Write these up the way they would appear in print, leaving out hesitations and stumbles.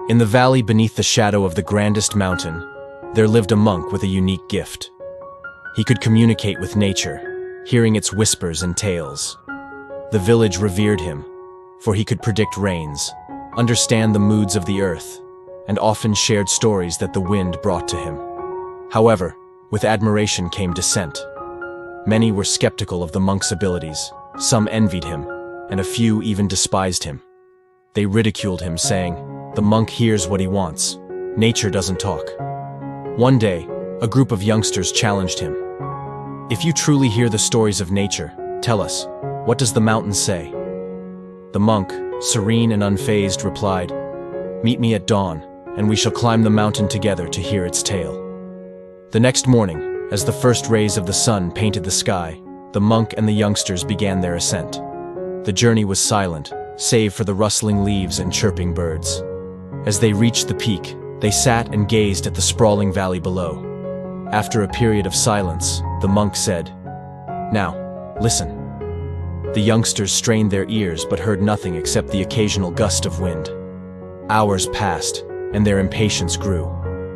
In the valley beneath the shadow of the grandest mountain, there lived a monk with a unique gift. He could communicate with nature, hearing its whispers and tales. The village revered him, for he could predict rains, understand the moods of the earth, and often shared stories that the wind brought to him. However, with admiration came dissent. Many were skeptical of the monk's abilities, some envied him, and a few even despised him. They ridiculed him, saying, "The monk hears what he wants. Nature doesn't talk." One day, a group of youngsters challenged him. "If you truly hear the stories of nature, tell us, what does the mountain say?" The monk, serene and unfazed, replied, "Meet me at dawn, and we shall climb the mountain together to hear its tale." The next morning, as the first rays of the sun painted the sky, the monk and the youngsters began their ascent. The journey was silent, save for the rustling leaves and chirping birds. As they reached the peak, they sat and gazed at the sprawling valley below. After a period of silence, the monk said, "Now, listen." The youngsters strained their ears but heard nothing except the occasional gust of wind. Hours passed, and their impatience grew.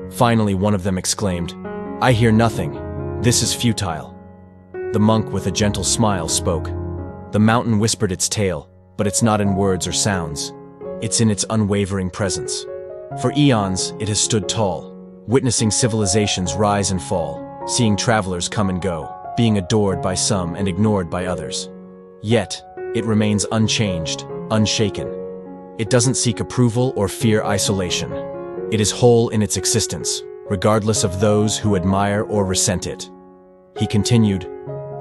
Finally, one of them exclaimed, "I hear nothing. This is futile." The monk, with a gentle smile, spoke. "The mountain whispered its tale, but it's not in words or sounds. It's in its unwavering presence. For eons, it has stood tall, witnessing civilizations rise and fall, seeing travelers come and go, being adored by some and ignored by others. Yet, it remains unchanged, unshaken. It doesn't seek approval or fear isolation. It is whole in its existence, regardless of those who admire or resent it." He continued,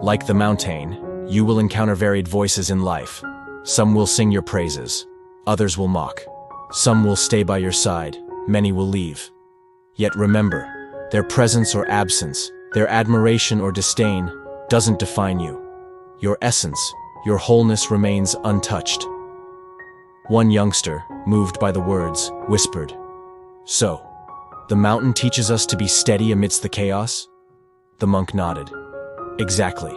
"Like the mountain, you will encounter varied voices in life. Some will sing your praises, others will mock. Some will stay by your side, many will leave. Yet remember, their presence or absence, their admiration or disdain, doesn't define you. Your essence, your wholeness remains untouched." One youngster, moved by the words, whispered, "So, the mountain teaches us to be steady amidst the chaos?" The monk nodded. "Exactly.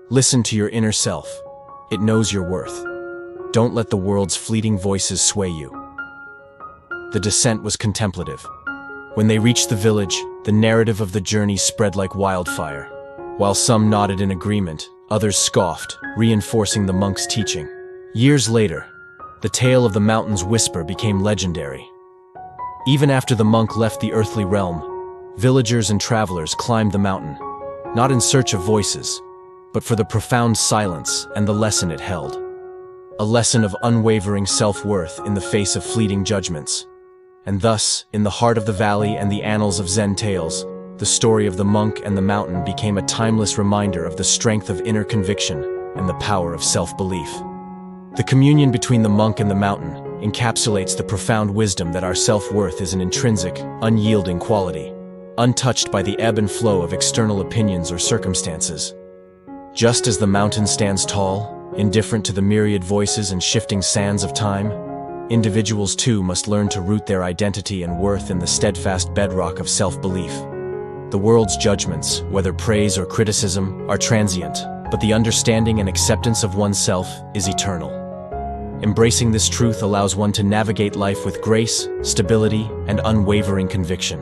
Listen to your inner self. It knows your worth. Don't let the world's fleeting voices sway you." The descent was contemplative. When they reached the village, the narrative of the journey spread like wildfire. While some nodded in agreement, others scoffed, reinforcing the monk's teaching. Years later, the tale of the mountain's whisper became legendary. Even after the monk left the earthly realm, villagers and travelers climbed the mountain, not in search of voices, but for the profound silence and the lesson it held. A lesson of unwavering self-worth in the face of fleeting judgments. And thus, in the heart of the valley and the annals of Zen tales, the story of the monk and the mountain became a timeless reminder of the strength of inner conviction and the power of self-belief. The communion between the monk and the mountain encapsulates the profound wisdom that our self-worth is an intrinsic, unyielding quality, untouched by the ebb and flow of external opinions or circumstances. Just as the mountain stands tall, indifferent to the myriad voices and shifting sands of time, individuals too must learn to root their identity and worth in the steadfast bedrock of self-belief. The world's judgments, whether praise or criticism, are transient, but the understanding and acceptance of oneself is eternal. Embracing this truth allows one to navigate life with grace, stability, and unwavering conviction.